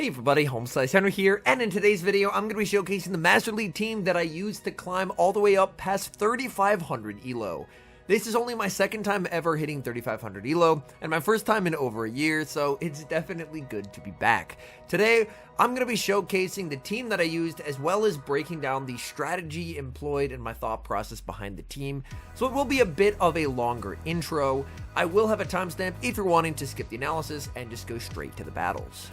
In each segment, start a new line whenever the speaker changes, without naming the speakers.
Hey everybody, HomeSliceHenry here, and in today's video, I'm going to be showcasing the Master League team that I used to climb all the way up past 3,500 ELO. This is only my second time ever hitting 3,500 ELO, and my first time in over a year, so it's definitely good to be back. Today, I'm going to be showcasing the team that I used, as well as breaking down the strategy employed and my thought process behind the team, so it will be a bit of a longer intro. I will have a timestamp if you're wanting to skip the analysis and just go straight to the battles.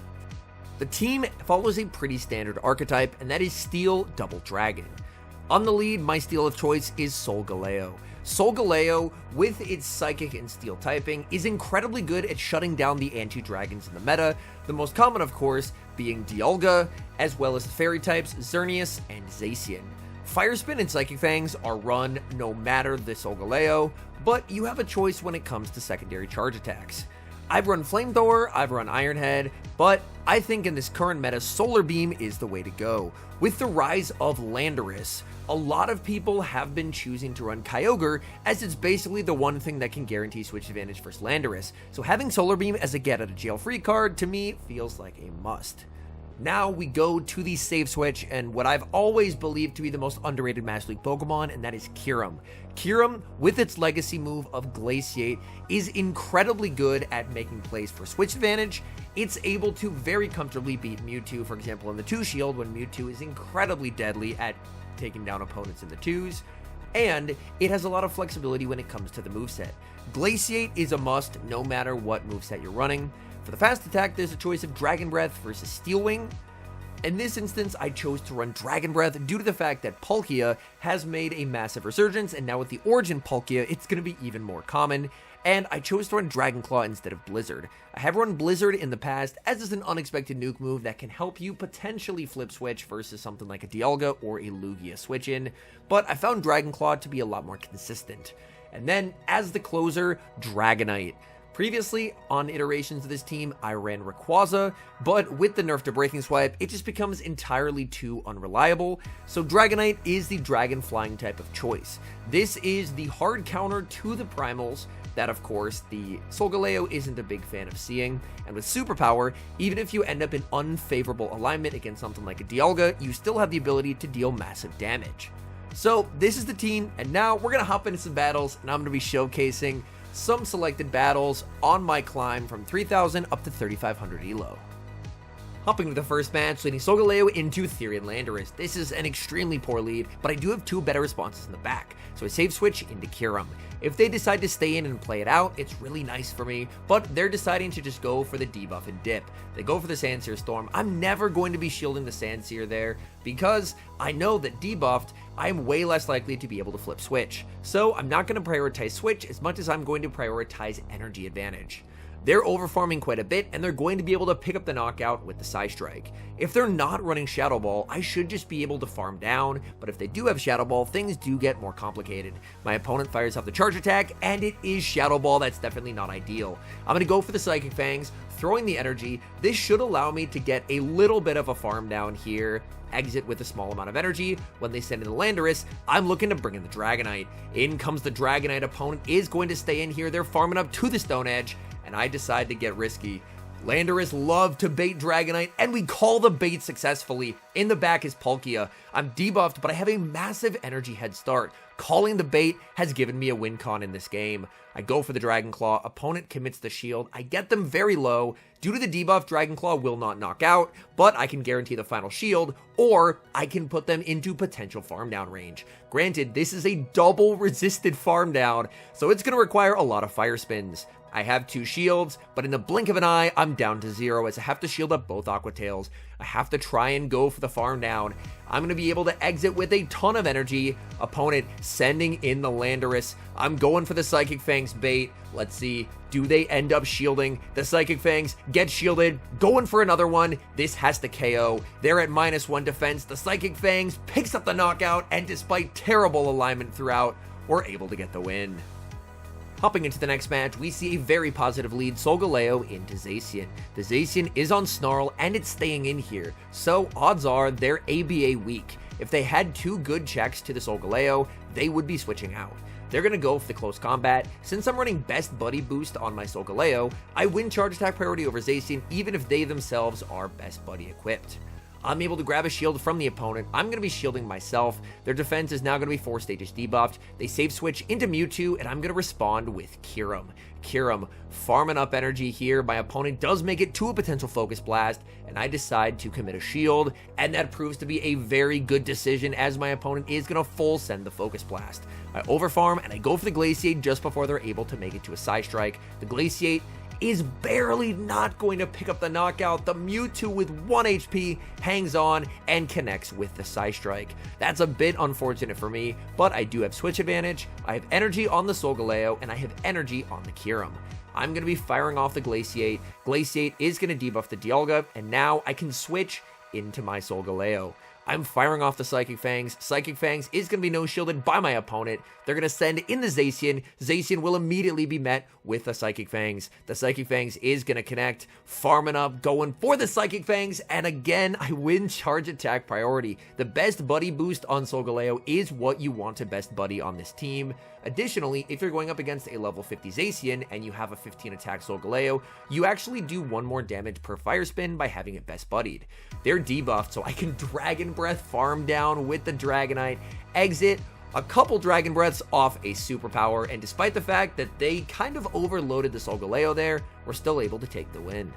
The team follows a pretty standard archetype, and that is Steel Double Dragon. On the lead, my steel of choice is Solgaleo. Solgaleo, with its Psychic and Steel typing, is incredibly good at shutting down the anti-dragons in the meta, the most common of course being Dialga, as well as the fairy types Xerneas and Zacian. Fire Spin and Psychic Fangs are run no matter the Solgaleo, but you have a choice when it comes to secondary charge attacks. I've run Flamethrower, I've run Iron Head, but I think in this current meta, Solar Beam is the way to go. With the rise of Landorus, a lot of people have been choosing to run Kyogre, as it's basically the one thing that can guarantee switch advantage versus Landorus, so having Solar Beam as a get out of jail free card to me feels like a must. Now we go to the save switch and what I've always believed to be the most underrated Master League Pokemon, and that is Kyurem. Kyurem, with its legacy move of Glaciate, is incredibly good at making plays for switch advantage. It's able to very comfortably beat Mewtwo, for example, in the 2 shield, when Mewtwo is incredibly deadly at taking down opponents in the 2s. And it has a lot of flexibility when it comes to the moveset. Glaciate is a must no matter what moveset you're running. For the fast attack, there's a choice of Dragon Breath versus Steel Wing. In this instance, I chose to run Dragon Breath due to the fact that Palkia has made a massive resurgence, and now with the Origin Palkia, it's going to be even more common, and I chose to run Dragon Claw instead of Blizzard. I have run Blizzard in the past, as is an unexpected nuke move that can help you potentially flip switch versus something like a Dialga or a Lugia switch in, but I found Dragon Claw to be a lot more consistent. And then, as the closer, Dragonite. Previously, on iterations of this team, I ran Rayquaza, but with the nerf to Breaking Swipe, it just becomes entirely too unreliable, so Dragonite is the dragon flying type of choice. This is the hard counter to the primals that, of course, the Solgaleo isn't a big fan of seeing, and with Superpower, even if you end up in unfavorable alignment against something like a Dialga, you still have the ability to deal massive damage. So, this is the team, and now we're going to hop into some battles, and I'm going to be showcasing some selected battles on my climb from 3,000 up to 3,500 ELO. Hopping to the first match, leading Solgaleo into Therian Landorus. This is an extremely poor lead, but I do have 2 better responses in the back, so I save switch into Kyurem. If they decide to stay in and play it out, it's really nice for me, but they're deciding to just go for the debuff and dip. They go for the Sandsear Storm. I'm never going to be shielding the Sandsear there, because I know that debuffed, I'm way less likely to be able to flip switch. So I'm not going to prioritize switch as much as I'm going to prioritize energy advantage. They're overfarming quite a bit, and they're going to be able to pick up the knockout with the Psystrike. If they're not running Shadow Ball, I should just be able to farm down, but if they do have Shadow Ball, things do get more complicated. My opponent fires off the charge attack, and it is Shadow Ball. That's definitely not ideal. I'm going to go for the Psychic Fangs, throwing the energy. This should allow me to get a little bit of a farm down here, exit with a small amount of energy. When they send in the Landorus, I'm looking to bring in the Dragonite. In comes the Dragonite. Opponent is going to stay in here. They're farming up to the Stone Edge, and I decide to get risky. Landorus love to bait Dragonite, and we call the bait successfully. In the back is Palkia. I'm debuffed, but I have a massive energy head start. Calling the bait has given me a win con in this game. I go for the Dragon Claw. Opponent commits the shield. I get them very low. Due to the debuff, Dragon Claw will not knock out, but I can guarantee the final shield, or I can put them into potential farm down range. Granted, this is a double resisted farm down, so it's going to require a lot of fire spins. I have 2 shields, but in the blink of an eye, I'm down to 0 as I have to shield up both Aqua Tails. I have to try and go for the farm down. I'm going to be able to exit with a ton of energy. Opponent sending in the Landorus. I'm going for the Psychic Fangs bait. Let's see, do they end up shielding? The Psychic Fangs get shielded, going for another one. This has to KO. They're at -1 defense. The Psychic Fangs picks up the knockout, and despite terrible alignment throughout, we're able to get the win. Hopping into the next match, we see a very positive lead, Solgaleo into Zacian. The Zacian is on Snarl, and it's staying in here, so odds are they're ABA weak. If they had 2 good checks to the Solgaleo, they would be switching out. They're going to go for the close combat. Since I'm running best buddy boost on my Solgaleo, I win charge attack priority over Zacian even if they themselves are best buddy equipped. I'm able to grab a shield from the opponent. I'm going to be shielding myself. Their defense is now going to be 4 stages debuffed. They save switch into Mewtwo, and I'm going to respond with Kyurem. Kyurem farming up energy here. My opponent does make it to a potential Focus Blast, and I decide to commit a shield, and that proves to be a very good decision as my opponent is going to full send the Focus Blast. I overfarm, and I go for the Glaciate just before they're able to make it to a Psy Strike. The Glaciate is barely not going to pick up the knockout. The Mewtwo with 1 HP hangs on and connects with the Psy Strike. That's a bit unfortunate for me, but I do have switch advantage. I have energy on the Solgaleo, and I have energy on the Kyurem. I'm going to be firing off the Glaciate. Glaciate is going to debuff the Dialga, and now I can switch into my Solgaleo. I'm firing off the Psychic Fangs. Psychic Fangs is going to be no-shielded by my opponent. They're going to send in the Zacian. Zacian will immediately be met with the Psychic Fangs. The Psychic Fangs is going to connect, farming up, going for the Psychic Fangs, and again, I win charge attack priority. The best buddy boost on Solgaleo is what you want to best buddy on this team. Additionally, if you're going up against a level 50 Zacian and you have a 15 attack Solgaleo, you actually do 1 more damage per fire spin by having it best buddied. They're debuffed, so I can Dragon Breath farm down with the Dragonite, exit a couple Dragon Breaths off a superpower, and despite the fact that they kind of overloaded the Solgaleo there, we're still able to take the win.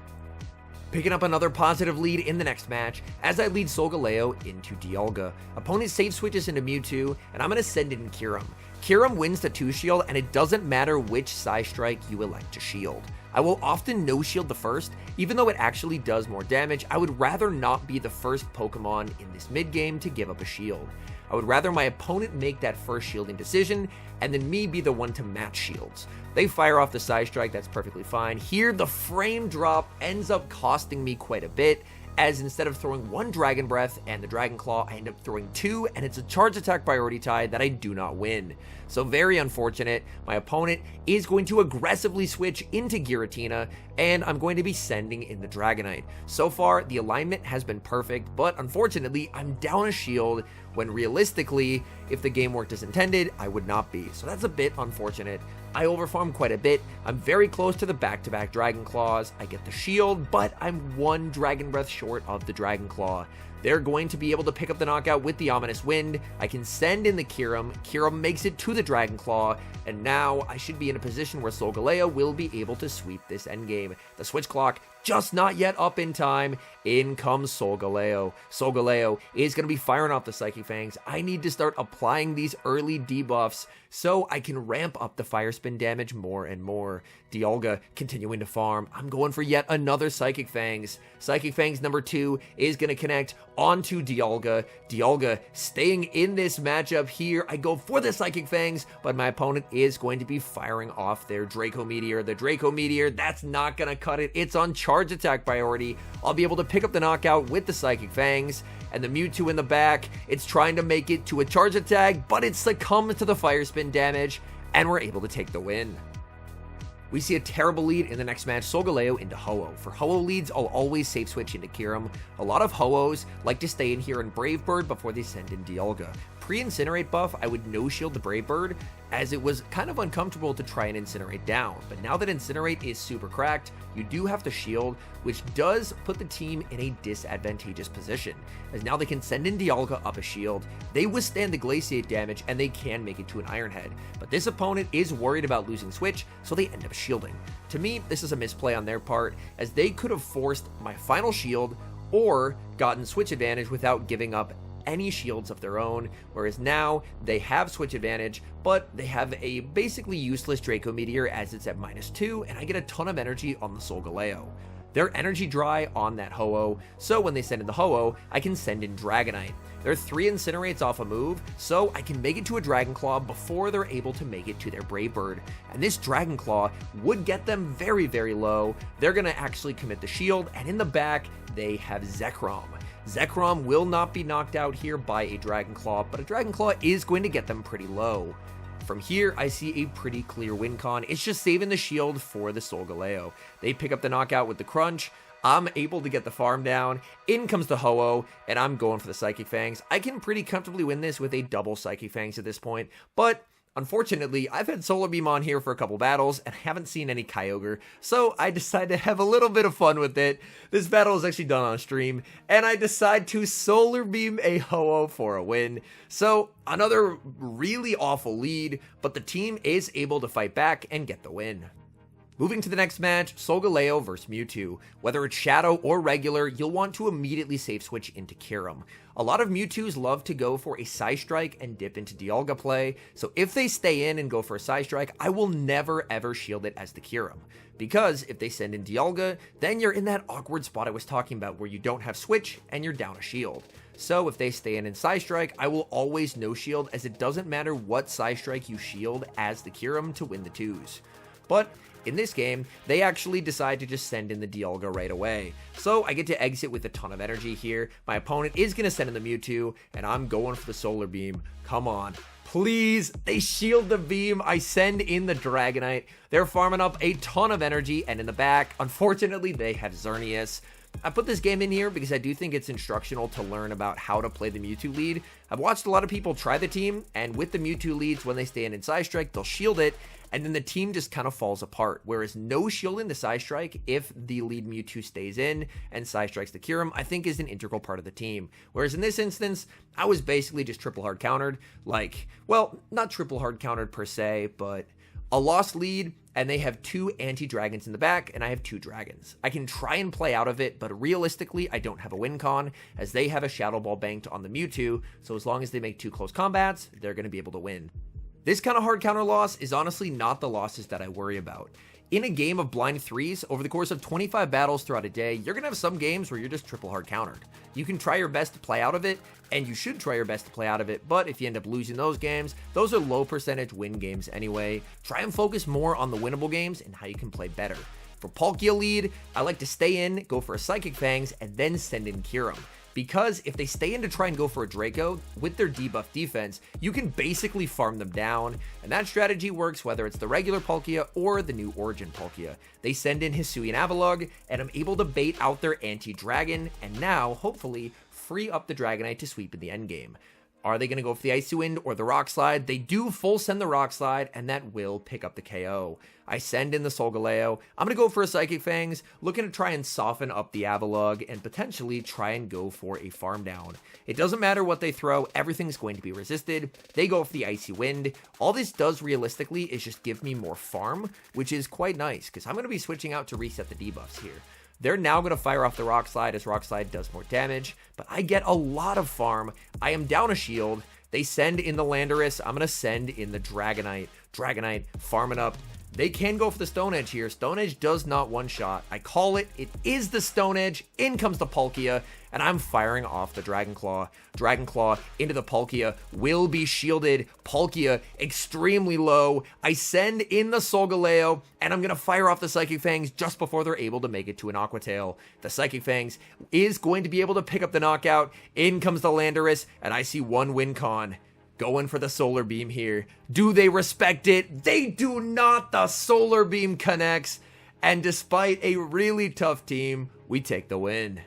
Picking up another positive lead in the next match as I lead Solgaleo into Dialga. Opponent save switches into Mewtwo, and I'm going to send in Kyurem. Kyurem wins the 2-shield, and it doesn't matter which Psy Strike you elect to shield. I will often no-shield the first, even though it actually does more damage. I would rather not be the first Pokemon in this mid-game to give up a shield. I would rather my opponent make that first shielding decision, and then me be the one to match shields. They fire off the Psy Strike, that's perfectly fine. Here, the frame drop ends up costing me quite a bit, as instead of throwing 1 Dragon Breath and the Dragon Claw, I end up throwing 2, and it's a charge attack priority tie that I do not win. So very unfortunate. My opponent is going to aggressively switch into Giratina, and I'm going to be sending in the Dragonite. So far, the alignment has been perfect, but unfortunately, I'm down a shield when realistically, if the game worked as intended, I would not be. So that's a bit unfortunate. I overfarm quite a bit. I'm very close to the back-to-back Dragon Claws. I get the shield, but I'm 1 Dragon Breath short of the Dragon Claw. They're going to be able to pick up the knockout with the Ominous Wind. I can send in the Kyurem. Kyurem makes it to the Dragon Claw, and now I should be in a position where Solgaleo will be able to sweep this endgame. The switch clock just not yet up in time. In comes Solgaleo. Solgaleo is going to be firing off the Psychic Fangs. I need to start applying these early debuffs so I can ramp up the fire spin damage more and more. Dialga continuing to farm. I'm going for yet another Psychic Fangs. Psychic Fangs number 2 is going to connect onto Dialga. Dialga staying in this matchup here. I go for the Psychic Fangs, but my opponent is going to be firing off their Draco Meteor. The Draco Meteor, that's not going to cut it. It's on charge attack priority. I'll be able to pick up the knockout with the Psychic Fangs, and the Mewtwo in the back, it's trying to make it to a charge attack, but it succumbs to the fire spin damage, and we're able to take the win. We see a terrible lead in the next match, Solgaleo into Ho-Oh. For Ho-Oh leads, I'll always safe switch into Kyurem. A lot of Ho-Ohs like to stay in here in Brave Bird before they send in Dialga. Pre-Incinerate buff, I would no-shield the Brave Bird, as it was kind of uncomfortable to try and Incinerate down. But now that Incinerate is super cracked, you do have to shield, which does put the team in a disadvantageous position, as now they can send in Dialga up a shield, they withstand the Glaciate damage, and they can make it to an Iron Head. But this opponent is worried about losing switch, so they end up shielding. To me, this is a misplay on their part, as they could have forced my final shield or gotten switch advantage without giving up any shields of their own, whereas now they have switch advantage, but they have a basically useless Draco Meteor as it's at -2, and I get a ton of energy on the Solgaleo. They're energy dry on that Ho-Oh, so when they send in the Ho-Oh, I can send in Dragonite. They're 3 Incinerates off a move, so I can make it to a Dragon Claw before they're able to make it to their Brave Bird. And this Dragon Claw would get them very, very low. They're going to actually commit the shield, and in the back, they have Zekrom. Zekrom will not be knocked out here by a Dragon Claw, but a Dragon Claw is going to get them pretty low. From here, I see a pretty clear win con. It's just saving the shield for the Solgaleo. They pick up the knockout with the Crunch. I'm able to get the farm down. In comes the Ho-Oh, and I'm going for the Psychic Fangs. I can pretty comfortably win this with a double Psychic Fangs at this point, but Unfortunately, I've had Solar Beam on here for a couple battles and haven't seen any Kyogre, so I decided to have a little bit of fun with it. This battle is actually done on stream, and I decide to Solar Beam a Ho-Oh for a win. So, another really awful lead, but the team is able to fight back and get the win. Moving to the next match, Solgaleo vs Mewtwo. Whether it's Shadow or regular, you'll want to immediately safe switch into Kyurem. A lot of Mewtwo's love to go for a Psystrike and dip into Dialga play, so if they stay in and go for a Psystrike, I will never ever shield it as the Kyurem. Because if they send in Dialga, then you're in that awkward spot I was talking about where you don't have switch and you're down a shield. So if they stay in Psystrike, I will always no shield, as it doesn't matter what Psystrike you shield as the Kyurem to win the 2s. But in this game, they actually decide to just send in the Dialga right away. So I get to exit with a ton of energy here. My opponent is going to send in the Mewtwo, and I'm going for the Solar Beam. Come on. Please, they shield the beam. I send in the Dragonite. They're farming up a ton of energy, and in the back, unfortunately, they have Xerneas. I put this game in here because I do think it's instructional to learn about how to play the Mewtwo lead. I've watched a lot of people try the team, and with the Mewtwo leads, when they stay in Psystrike, they'll shield it, and then the team just kind of falls apart. Whereas no shielding the Psystrike if the lead Mewtwo stays in and Psystrikes the Kyurem, I think is an integral part of the team. Whereas in this instance, I was basically just triple hard countered. Like, well, not triple hard countered per se, but a lost lead, and they have 2 anti-dragons in the back, and I have 2 dragons. I can try and play out of it, but realistically, I don't have a win con, as they have a Shadow Ball banked on the Mewtwo, so as long as they make 2 close combats, they're going to be able to win. This kind of hard counter loss is honestly not the losses that I worry about. In a game of blind 3s, over the course of 25 battles throughout a day, you're going to have some games where you're just triple hard countered. You can try your best to play out of it, and you should try your best to play out of it, but if you end up losing those games, those are low percentage win games anyway. Try and focus more on the winnable games and how you can play better. For Palkia lead, I like to stay in, go for a Psychic Fangs, and then send in Kyurem. Because if they stay in to try and go for a Draco, with their debuff defense, you can basically farm them down, and that strategy works whether it's the regular Palkia or the new Origin Palkia. They send in Hisuian Avalugg, and I'm able to bait out their anti-dragon, and now, hopefully, free up the Dragonite to sweep in the endgame. Are they going to go for the Icy Wind or the Rock Slide? They do full send the Rock Slide, and that will pick up the KO. I send in the Solgaleo. I'm going to go for a Psychic Fangs, looking to try and soften up the Avalugg and potentially try and go for a farm down. It doesn't matter what they throw, everything's going to be resisted. They go for the Icy Wind. All this does realistically is just give me more farm, which is quite nice, because I'm going to be switching out to reset the debuffs here. They're now going to fire off the Rock Slide as Rock Slide does more damage, but I get a lot of farm. I am down a shield. They send in the Landorus. I'm going to send in the Dragonite. Dragonite, farming up. They can go for the Stone Edge here. Stone Edge does not one-shot. I call it. It is the Stone Edge. In comes the Palkia, and I'm firing off the Dragon Claw. Dragon Claw into the Palkia. Will be shielded. Palkia extremely low. I send in the Solgaleo, and I'm going to fire off the Psychic Fangs just before they're able to make it to an Aqua Tail. The Psychic Fangs is going to be able to pick up the knockout. In comes the Landorus, and I see one win con. Going for the Solar Beam here. Do they respect it? They do not. The Solar Beam connects. And despite a really tough team, we take the win.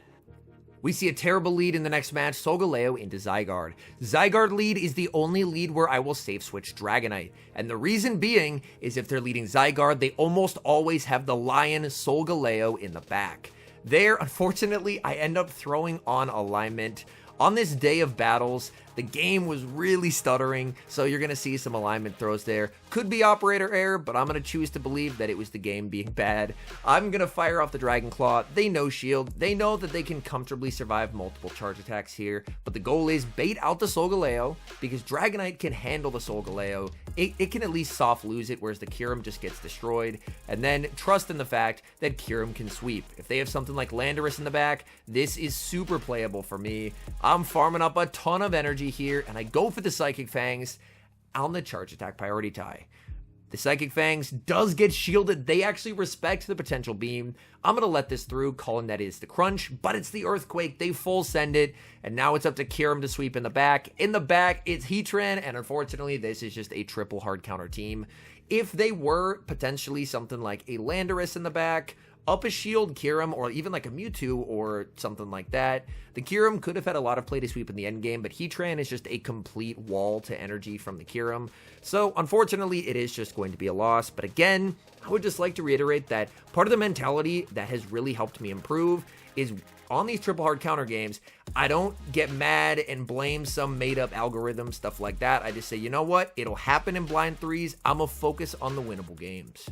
We see a terrible lead in the next match, Solgaleo into Zygarde. Zygarde lead is the only lead where I will safe switch Dragonite. And the reason being is if they're leading Zygarde, they almost always have the Lion Solgaleo in the back. There, unfortunately, I end up throwing on alignment. On this day of battles, the game was really stuttering, so you're going to see some alignment throws there. Could be operator error, but I'm going to choose to believe that it was the game being bad. I'm going to fire off the Dragon Claw. They no shield. They know that they can comfortably survive multiple charge attacks here, but the goal is bait out the Solgaleo, because Dragonite can handle the Solgaleo. It can at least soft lose it, whereas the Kyurem just gets destroyed, and then trust in the fact that Kyurem can sweep. If they have something like Landorus in the back, this is super playable for me. I'm farming up a ton of energy here, and I go for the Psychic Fangs on the charge attack priority tie. The Psychic Fangs does get shielded. They actually respect the potential beam. I'm going to let this through, calling that is the crunch, but it's the Earthquake. They full send it, and now it's up to Kyurem to sweep in the back. In the back, it's Heatran, and unfortunately, this is just a triple hard counter team. If they were potentially something like a Landorus in the back, up a shield Kyurem or even like a Mewtwo or something like that. The Kyurem could have had a lot of play to sweep in the end game, but Heatran is just a complete wall to energy from the Kyurem. So unfortunately, it is just going to be a loss. But again, I would just like to reiterate that part of the mentality that has really helped me improve is on these triple hard counter games, I don't get mad and blame some made up algorithm, stuff like that. I just say, you know what? It'll happen in blind threes. I'm going to focus on the winnable games.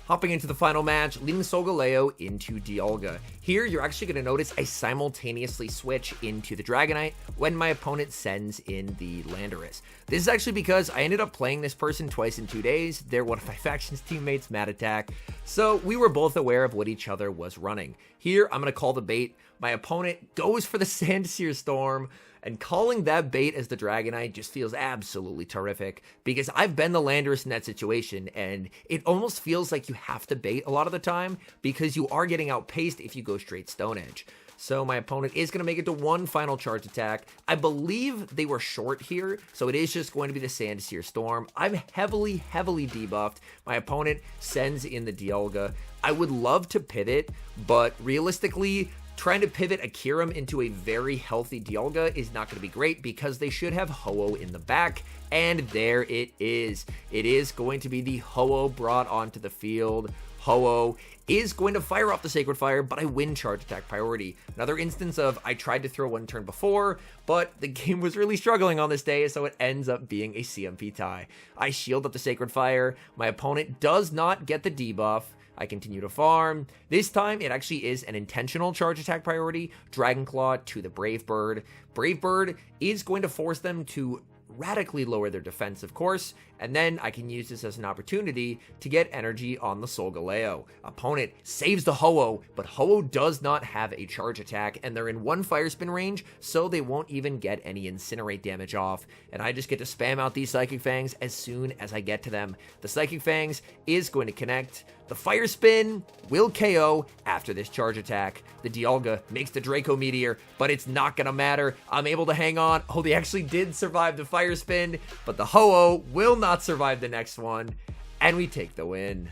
Hopping into the final match, leading Solgaleo into Dialga. Here, you're actually going to notice I simultaneously switch into the Dragonite when my opponent sends in the Landorus. This is actually because I ended up playing this person twice in 2 days. They're one of my faction's teammates, Mad Attack, so we were both aware of what each other was running. Here, I'm going to call the bait. My opponent goes for the Sandsear Storm, and calling that bait as the Dragonite just feels absolutely terrific because I've been the Landorus in that situation, and it almost feels like you have to bait a lot of the time because you are getting outpaced if you go straight Stone Edge. So my opponent is going to make it to one final charge attack. I believe they were short here, so it is just going to be the Sandsear Storm. I'm heavily debuffed. My opponent sends in the Dialga. I would love to pivot, but realistically, trying to pivot a Kyurem into a very healthy Dialga is not going to be great because they should have Ho-Oh in the back, and there it is. It is going to be the Ho-Oh brought onto the field. Ho-Oh is going to fire off the Sacred Fire, but I win charge attack priority. Another instance of I tried to throw one turn before, but the game was really struggling on this day, so it ends up being a CMP tie. I shield up the Sacred Fire. My opponent does not get the debuff. I continue to farm. This time, it actually is an intentional charge attack priority. Dragon Claw to the Brave Bird. Brave Bird is going to force them to radically lower their defense, of course, and then I can use this as an opportunity to get energy on the Solgaleo. Opponent saves the Ho-Oh, but Ho-Oh does not have a charge attack, and they're in one Fire Spin range, so they won't even get any Incinerate damage off, and I just get to spam out these Psychic Fangs as soon as I get to them. The Psychic Fangs is going to connect. The Fire Spin will KO after this charge attack. The Dialga makes the Draco Meteor, but it's not going to matter. I'm able to hang on. Oh, they actually did survive the Fire Spin, but the Ho-Oh will not survive the next one, and we take the win.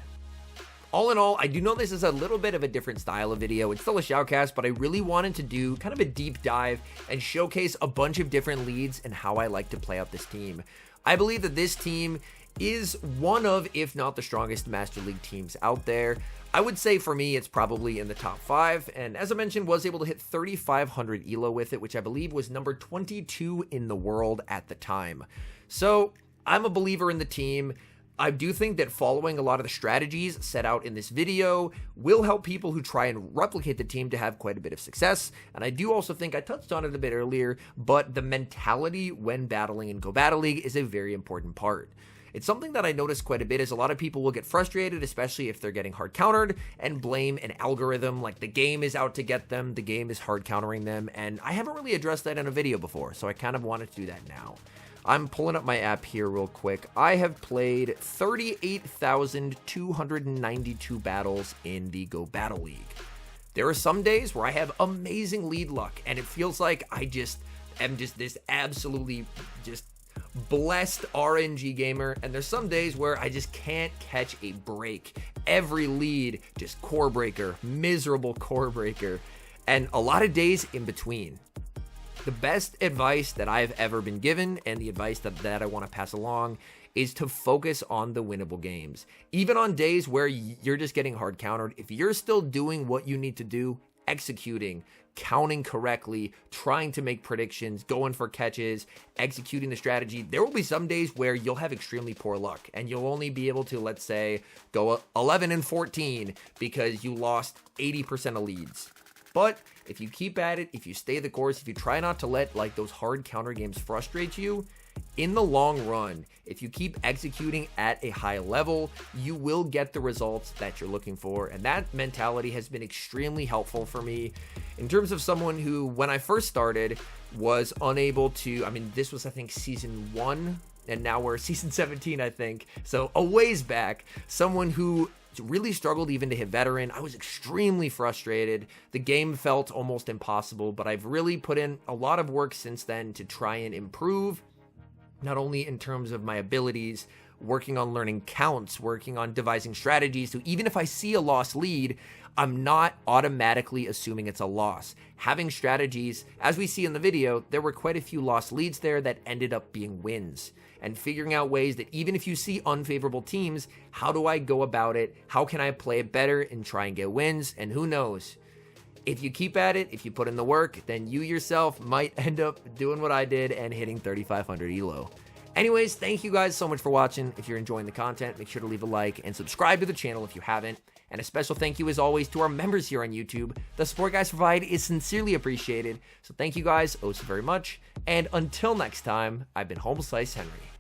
All in all, I do know this is a little bit of a different style of video. It's still a shoutcast, but I really wanted to do kind of a deep dive and showcase a bunch of different leads and how I like to play out this team. I believe that this team is one of, if not the strongest Master League teams out there. I would say for me, it's probably in the top 5, and as I mentioned, was able to hit 3,500 ELO with it, which I believe was number 22 in the world at the time. So I'm a believer in the team. I do think that following a lot of the strategies set out in this video will help people who try and replicate the team to have quite a bit of success. And I do also think, I touched on it a bit earlier, but the mentality when battling in Go Battle League is a very important part. It's something that I notice quite a bit is a lot of people will get frustrated, especially if they're getting hard countered, and blame an algorithm like the game is out to get them, the game is hard countering them, and I haven't really addressed that in a video before, so I kind of wanted to do that now. I'm pulling up my app here real quick. I have played 38,292 battles in the Go Battle League. There are some days where I have amazing lead luck, and it feels like I am this absolutely blessed RNG gamer, and there's some days where I just can't catch a break. Every lead, just core breaker, miserable core breaker, and a lot of days in between. The best advice that I've ever been given, and the advice that I want to pass along, is to focus on the winnable games. Even on days where you're just getting hard countered, if you're still doing what you need to do, executing, counting correctly, trying to make predictions, going for catches, executing the strategy, there will be some days where you'll have extremely poor luck and you'll only be able to, let's say, go 11 and 14 because you lost 80% of leads. But if you keep at it, if you stay the course, if you try not to let like those hard counter games frustrate you, in the long run, if you keep executing at a high level, you will get the results that you're looking for. And that mentality has been extremely helpful for me in terms of someone who, when I first started, was unable to, this was, I think, season 1, and now we're season 17, I think. So a ways back, someone who really struggled even to hit veteran. I was extremely frustrated. The game felt almost impossible, but I've really put in a lot of work since then to try and improve, not only in terms of my abilities working on learning counts, working on devising strategies. So even if I see a lost lead, I'm not automatically assuming it's a loss. Having strategies, as we see in the video, there were quite a few lost leads there that ended up being wins. And figuring out ways that even if you see unfavorable teams, how do I go about it? How can I play it better and try and get wins? And who knows? If you keep at it, if you put in the work, then you yourself might end up doing what I did and hitting 3,500 ELO. Anyways, thank you guys so much for watching. If you're enjoying the content, make sure to leave a like and subscribe to the channel if you haven't. And a special thank you as always to our members here on YouTube. The support guys provide is sincerely appreciated. So thank you guys oh so very much. And until next time, I've been HomeSliceHenry.